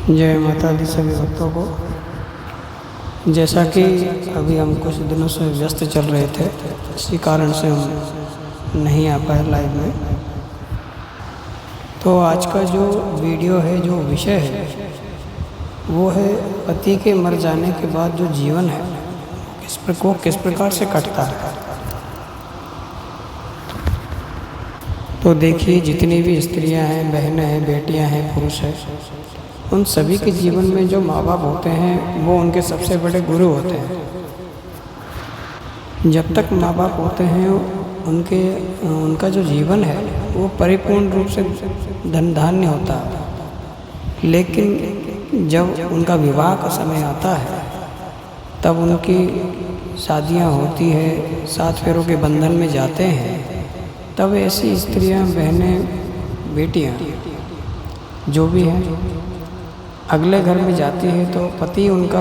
जय माता दी सभी भक्तों को। जैसा कि अभी हम कुछ दिनों से व्यस्त चल रहे थे, इसी कारण से हम नहीं आ पाए लाइव में। तो आज का जो वीडियो है, जो विषय है, वो है पति के मर जाने के बाद जो जीवन है किस प्रकार से कटता है। तो देखिए, जितनी भी स्त्रियां हैं, बहनें हैं, बेटियां हैं, पुरुष हैं, उन सभी के जीवन में जो माँ बाप होते हैं वो उनके सबसे बड़े गुरु होते हैं। जब तक माँ बाप होते हैं उनका जो जीवन है वो परिपूर्ण रूप से धन धान्य होता है। लेकिन जब उनका विवाह का समय आता है तब उनकी शादियाँ होती है, 7 फेरों के बंधन में जाते हैं, तब ऐसी स्त्रियां, बहनें, बेटियां जो भी हैं अगले घर में जाती है तो पति उनका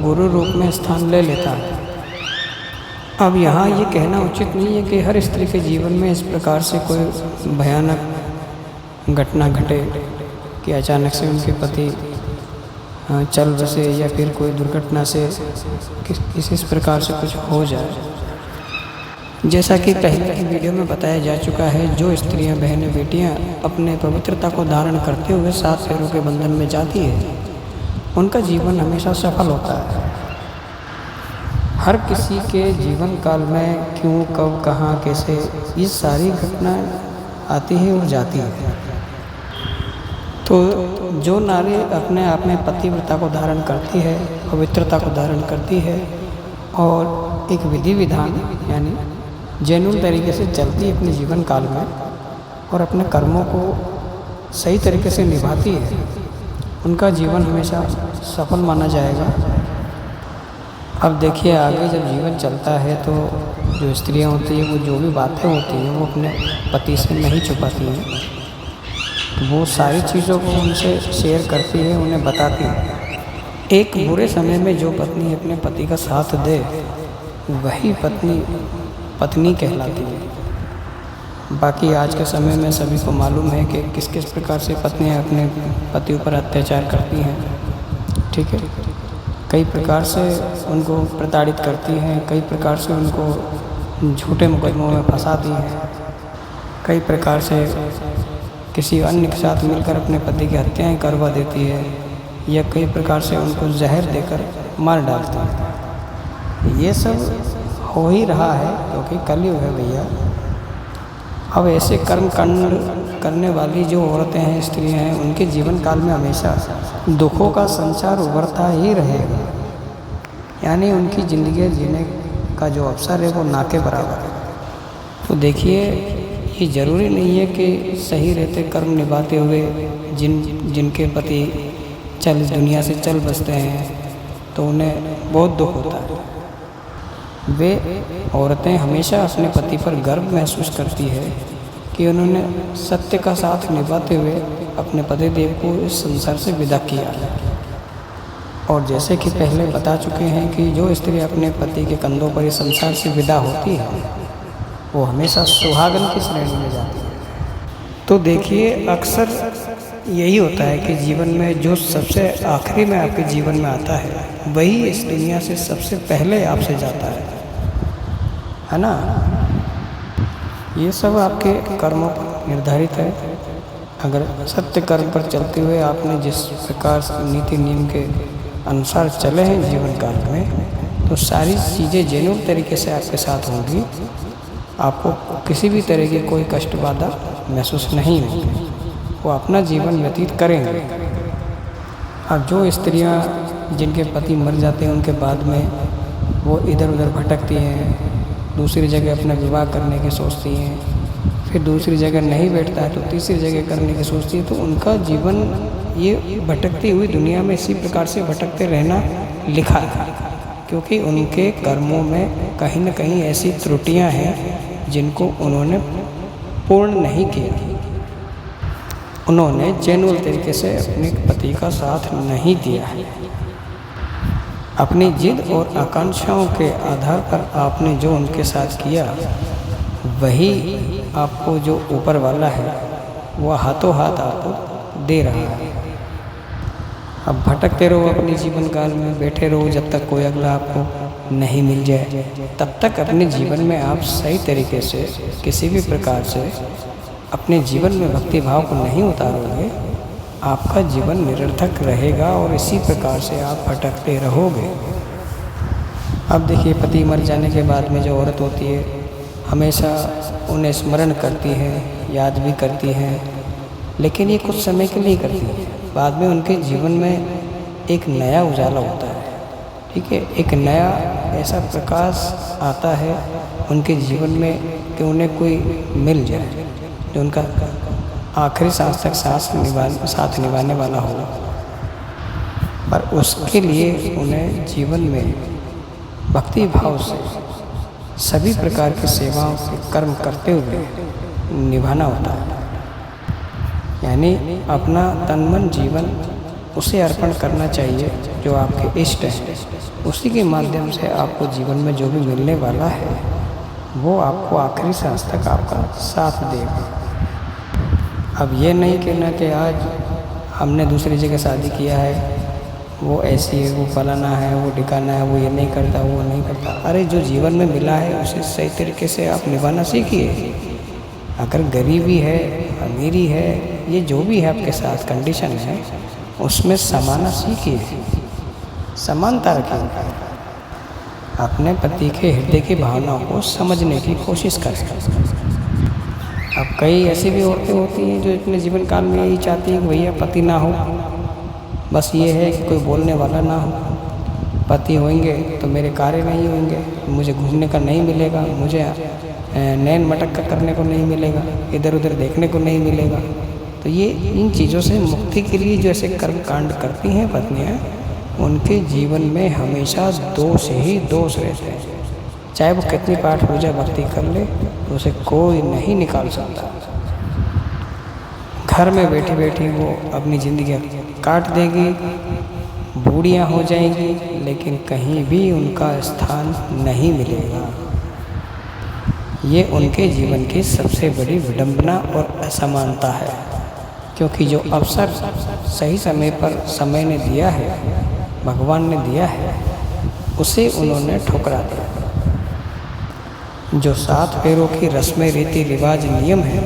गुरु रूप में स्थान ले लेता है। अब यहाँ ये कहना उचित नहीं है कि हर स्त्री के जीवन में इस प्रकार से कोई भयानक घटना घटे कि अचानक से उनके पति चल बसे या फिर कोई दुर्घटना से किसी प्रकार से कुछ हो जाए। जैसा कि पहले की वीडियो में बताया जा चुका है, जो स्त्रियां, बहनें, बेटियां अपने पवित्रता को धारण करते हुए 7 फेरों के बंधन में जाती है, उनका जीवन हमेशा सफल होता है। हर किसी के जीवन काल में क्यों, कब, कहाँ, कैसे, ये सारी घटना आती है और जाती है। तो जो नारी अपने आप में पतिव्रता को धारण करती है, पवित्रता को धारण करती है और एक विधि विधान यानी जेन्युइन तरीके से चलती है अपने जीवन काल में और अपने कर्मों को सही तरीके से निभाती है, उनका जीवन हमेशा सफल माना जाएगा। अब देखिए, आगे जब जीवन चलता है तो जो स्त्रियां होती हैं वो जो भी बातें होती हैं वो अपने पति से नहीं छुपाती हैं, वो सारी चीज़ों को उनसे शेयर करती है, उन्हें बताती है। एक बुरे समय में जो पत्नी अपने पति का साथ दे वही पत्नी कहलाती है। बाकी आज के समय में सभी को मालूम है कि किस किस प्रकार से पत्नियां अपने पति ऊपर अत्याचार करती हैं, ठीक है। कई प्रकार से उनको प्रताड़ित करती हैं, कई प्रकार से उनको झूठे मुकदमों में फंसाती हैं, कई प्रकार से किसी अन्य के साथ मिलकर अपने पति की हत्याएं करवा देती है या कई प्रकार से उनको जहर देकर मार डालती है। ये सब हो ही रहा है क्योंकि कलयुग है भैया। अब ऐसे कर्म कांड करने वाली जो औरतें हैं, स्त्रियां हैं, उनके जीवन काल में हमेशा दुखों का संचार उभरता ही रहेगा, यानी उनकी ज़िंदगी जीने का जो अवसर है वो ना के बराबर है। तो देखिए, ये ज़रूरी नहीं है कि सही रहते कर्म निभाते हुए जिनके पति इस दुनिया से चल बसते हैं तो उन्हें बहुत दुख होता है। वे औरतें हमेशा अपने पति पर गर्व महसूस करती है कि उन्होंने सत्य का साथ निभाते हुए अपने पति देव को इस संसार से विदा किया। और जैसे कि पहले बता चुके हैं कि जो स्त्री अपने पति के कंधों पर इस संसार से विदा होती है वो हमेशा सुहागन की श्रेणी में जाती है। तो देखिए, अक्सर यही होता है कि जीवन में जो सबसे आखिरी में आपके जीवन में आता है वही इस दुनिया से सबसे पहले आपसे जाता है ना। ये सब आपके कर्मों पर निर्धारित है। अगर सत्य कर्म पर चलते हुए आपने जिस प्रकार नीति नियम के अनुसार चले हैं जीवन काल में, तो सारी चीज़ें जेन्युइन तरीके से आपके साथ होंगी, आपको किसी भी तरह की कोई कष्ट बाधा महसूस नहीं होगी, वो अपना जीवन व्यतीत करेंगे। अब जो स्त्रियां जिनके पति मर जाते हैं उनके बाद में वो इधर उधर भटकती हैं, दूसरी जगह अपना विवाह करने की सोचती हैं, फिर दूसरी जगह नहीं बैठता है तो तीसरी जगह करने की सोचती है, तो उनका जीवन ये भटकती हुई दुनिया में इसी प्रकार से भटकते रहना लिखा है, क्योंकि उनके कर्मों में कहीं न कहीं ऐसी त्रुटियां हैं जिनको उन्होंने पूर्ण नहीं किया। उन्होंने जेन्युइन तरीके से अपने पति का साथ नहीं दिया है। अपनी जिद और आकांक्षाओं के आधार पर आपने जो उनके साथ किया वही आपको जो ऊपर वाला है वो हाथों हाथ आपको दे रहा है। अब भटकते रहो अपने जीवन काल में, बैठे रहो जब तक कोई अगला आपको नहीं मिल जाए, तब तक अपने जीवन में आप सही तरीके से किसी भी प्रकार से अपने जीवन में भक्ति भाव को नहीं उतारोगे, आपका जीवन निरर्थक रहेगा और इसी प्रकार से आप भटकते रहोगे। अब देखिए, पति मर जाने के बाद में जो औरत होती है हमेशा उन्हें स्मरण करती है, याद भी करती है, लेकिन ये कुछ समय के लिए करती है। बाद में उनके जीवन में एक नया उजाला होता है, ठीक है, एक नया ऐसा प्रकाश आता है उनके जीवन में कि उन्हें कोई मिल जाए जो उनका आखिरी सांस तक साथ निभाने वाला हो। पर उसके लिए उन्हें जीवन में भक्ति भाव से सभी प्रकार की सेवाओं के कर्म करते हुए निभाना होता है। यानी अपना तन मन जीवन उसे अर्पण करना चाहिए जो आपके इष्ट हैं। उसी के माध्यम से आपको जीवन में जो भी मिलने वाला है वो आपको आखिरी सांस तक आपका साथ देगा। अब ये नहीं कहना कि आज हमने दूसरी जगह शादी किया है, वो ऐसी है, वो फलाना है, वो ठिकाना है, वो ये नहीं करता, वो नहीं करता। अरे जो जीवन में मिला है उसे सही तरीके से आप निभाना सीखिए। अगर गरीबी है, अमीरी है, ये जो भी है आपके साथ कंडीशन है, उसमें समाना सीखिए, समानता रखिए। अपने पति के हृदय की भावनाओं को समझने की कोशिश करें। अब कई ऐसी भी औरतें होती हैं जो अपने जीवन काल में यही चाहती हैं कि भैया पति ना हो, बस ये है कि कोई बोलने वाला ना हो। पति होंगे तो मेरे कार्य नहीं होंगे, मुझे घूमने का नहीं मिलेगा, मुझे नैन मटक का करने को नहीं मिलेगा, इधर उधर देखने को नहीं मिलेगा। तो ये इन चीज़ों से मुक्ति के लिए जो ऐसे कर्म कांड करती हैं पत्नियाँ, उनके जीवन में हमेशा दोष ही दोष रहते हैं। चाहे वो कितनी पाठ पूजा भक्ति कर ले तो उसे कोई नहीं निकाल सकता। घर में बैठी बैठी वो अपनी ज़िंदगी काट देगी, बूढ़ियाँ हो जाएंगी, लेकिन कहीं भी उनका स्थान नहीं मिलेगा। ये उनके जीवन की सबसे बड़ी विडंबना और असमानता है, क्योंकि जो अवसर सही समय पर समय ने दिया है, भगवान ने दिया है, उसे उन्होंने ठुकरा दिया। जो 7 फेरों की रस्में, रीति रिवाज, नियम है,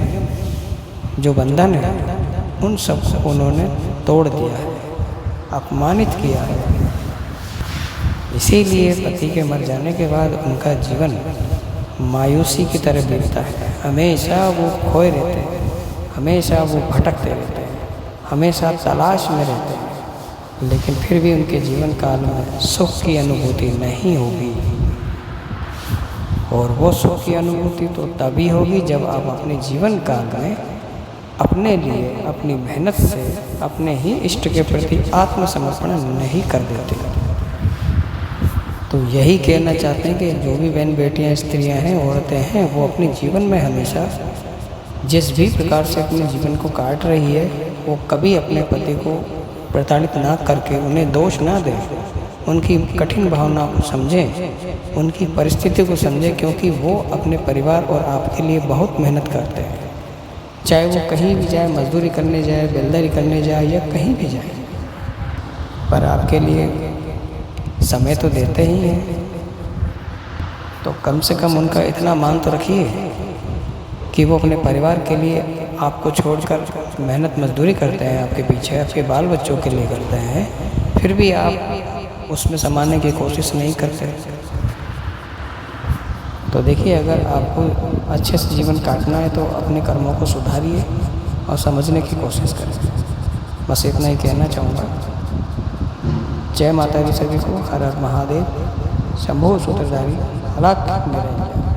जो बंधन है, उन सब को उन्होंने तोड़ दिया है, अपमानित किया है। इसीलिए पति के मर जाने के बाद उनका जीवन मायूसी की तरह बीतता है। हमेशा वो खोए रहते हैं, हमेशा वो भटकते रहते हैं, हमेशा तलाश में रहते हैं, लेकिन फिर भी उनके जीवन काल में सुख की अनुभूति नहीं होगी। और वो सुख की अनुभूति तो तभी होगी जब आप अपने जीवन काल में अपने लिए, अपनी मेहनत से, अपने ही इष्ट के प्रति आत्मसमर्पण नहीं कर देते। तो यही कहना चाहते हैं कि जो भी बहन बेटियां, स्त्रियां हैं, औरतें हैं, वो अपने जीवन में हमेशा जिस भी प्रकार से अपने जीवन को काट रही है, वो कभी अपने पति को प्रताड़ित ना करके उन्हें दोष ना दें, उनकी कठिन भावनाओं को समझें, उनकी परिस्थिति को समझें, क्योंकि वो अपने परिवार और आपके लिए बहुत मेहनत करते हैं। चाहे वो कहीं भी जाए, मजदूरी करने जाए, बेलदारी करने जाए या कहीं भी जाए, पर आपके लिए समय तो देते ही हैं। तो कम से कम उनका इतना मान तो रखिए कि वो अपने परिवार के लिए आपको छोड़कर मेहनत मजदूरी करते हैं, आपके पीछे, आपके बाल बच्चों के लिए करते हैं, फिर भी आप उसमें समाने की कोशिश नहीं करते। तो देखिए, अगर आपको अच्छे से जीवन काटना है तो अपने कर्मों को सुधारिए और समझने की कोशिश करें। बस इतना ही कहना चाहूँगा। जय माता दी सभी को। हर हर महादेव। शंभो सूत्रधारी। अलग निरंजन।